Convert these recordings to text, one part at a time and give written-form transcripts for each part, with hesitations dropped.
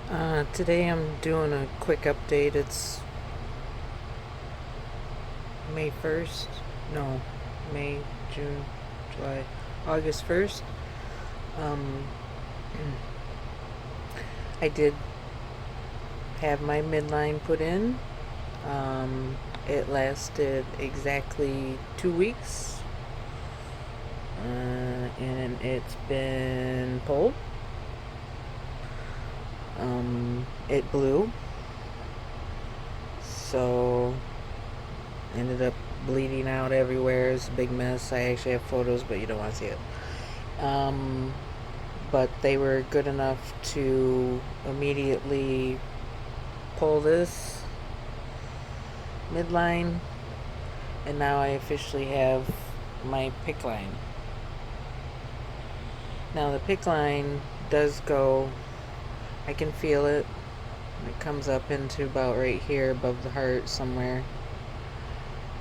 Today I'm doing a quick update. It's May 1st. No, May, June, July, August 1st. Um, I did have my midline put in. Um, it lasted exactly 2 weeks. And it's been pulled. It blew. So ended up bleeding out everywhere. It's a big mess. I actually have photos, but you don't want to see it. Um, but they were good enough to immediately pull this midline, and now I officially have my Picc line. Now the Picc line does go, I can feel it. It comes up into about right here above the heart somewhere.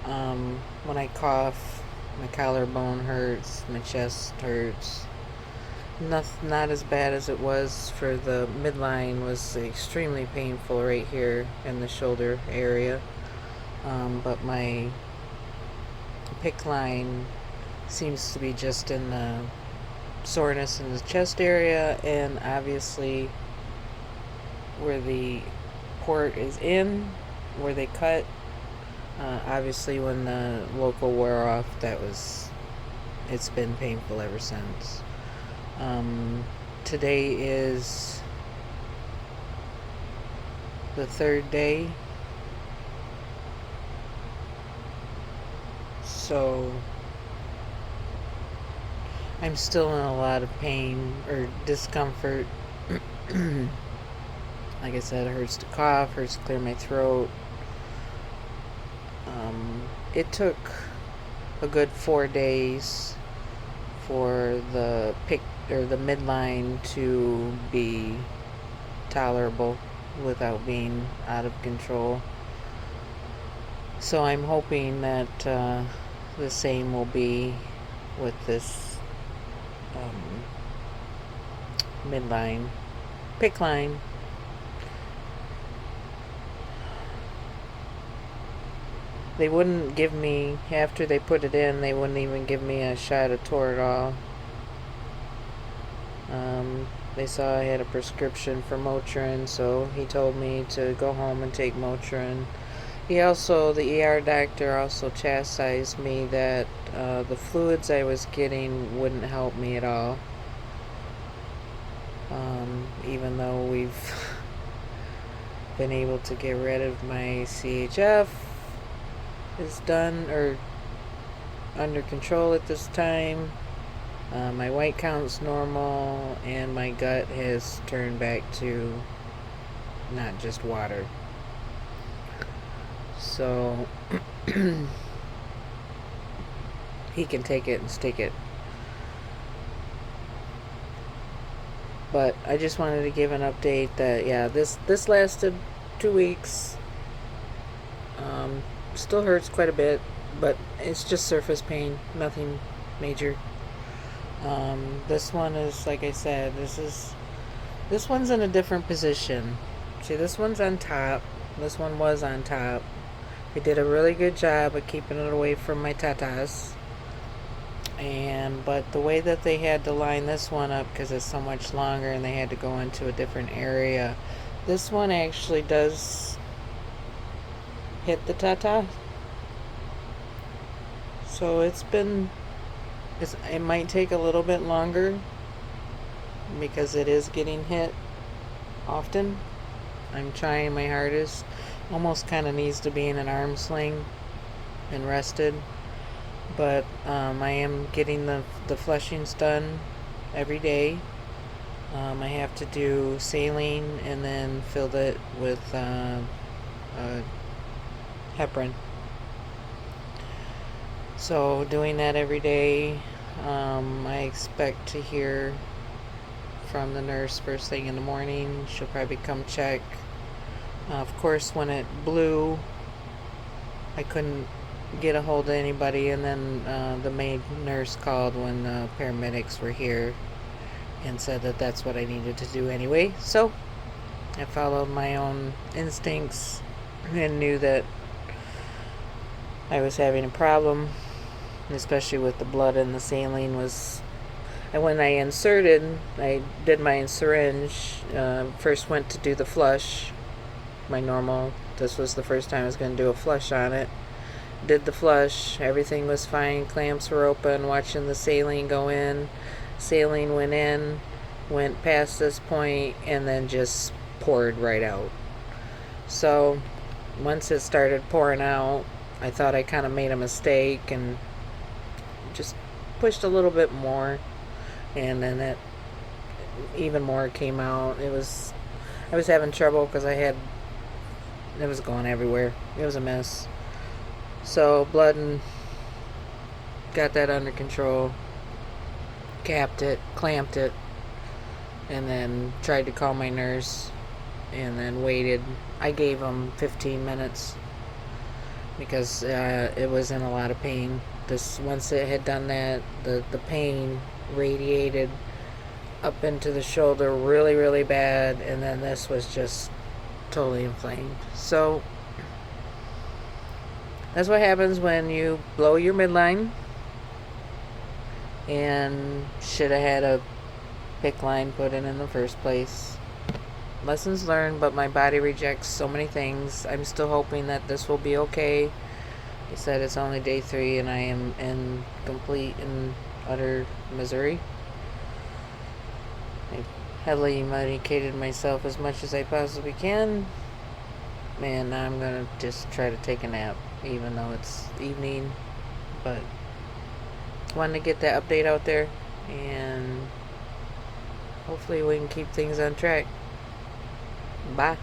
When I cough, my collarbone hurts, my chest hurts. Not as bad as it was for the midline. Was extremely painful right here in the shoulder area. But my Picc line seems to be just in the soreness in the chest area, and obviously where the port is in, where they cut. Obviously, when the local wore off, it's been painful ever since. Today is the third day, so I'm still in a lot of pain or discomfort. Like I said, it hurts to cough, hurts to clear my throat. It took a good 4 days for the Picc or the midline to be tolerable without being out of control. So I'm hoping that the same will be with this midline, Picc line. They wouldn't give me, after they put it in, they wouldn't even give me a shot of Toradol. They saw I had a prescription for Motrin, so he told me to go home and take Motrin. The ER doctor also chastised me that the fluids I was getting wouldn't help me at all. Even though we've been able to get rid of my CHF, is done or under control at this time. My white count's normal, and my gut has turned back to not just water. So he can take it and stick it. But I just wanted to give an update that this lasted 2 weeks. Still hurts quite a bit, but it's just surface pain, nothing major. This one is, like I said, this one's in a different position. See, this one's on top. This one was on top. They did a really good job of keeping it away from my tatas. But the way that they had to line this one up, because it's so much longer and they had to go into a different area, this one actually does hit the tata. So it might take a little bit longer because it is getting hit often. I'm trying my hardest. Almost kind of needs to be in an arm sling and rested. But I am getting the flushings done every day. I have to do saline and then fill it with heparin. So doing that every day. I expect to hear from the nurse first thing in the morning. She'll probably come check. Of course, when it blew, I couldn't get a hold of anybody, and then the maid nurse called when the paramedics were here and said that that's what I needed to do anyway. So I followed my own instincts and knew that I was having a problem, especially with the blood and the saline was. And when I did my syringe. First went to do the flush, my normal. This was the first time I was going to do a flush on it. Did the flush, everything was fine. Clamps were open. Watching the saline go in. Saline went in, went past this point, and then just poured right out. So once it started pouring out, I thought I kind of made a mistake and just pushed a little bit more, and then it even more came out. I was having trouble because it was going everywhere. It was a mess. So blood and got that under control, capped it, clamped it, and then tried to call my nurse, and then waited. I gave them 15 minutes because it was in a lot of pain. Once it had done that, the pain radiated up into the shoulder really, really bad, and then this was just totally inflamed. So that's what happens when you blow your midline, and should have had a Picc line put in the first place. Lessons learned, but my body rejects so many things. I'm still hoping that this will be okay. They said it's only day 3 and I am in complete and utter misery. I heavily medicated myself as much as I possibly can. And now I'm going to just try to take a nap, even though it's evening. But wanted to get that update out there, and hopefully we can keep things on track. Bye.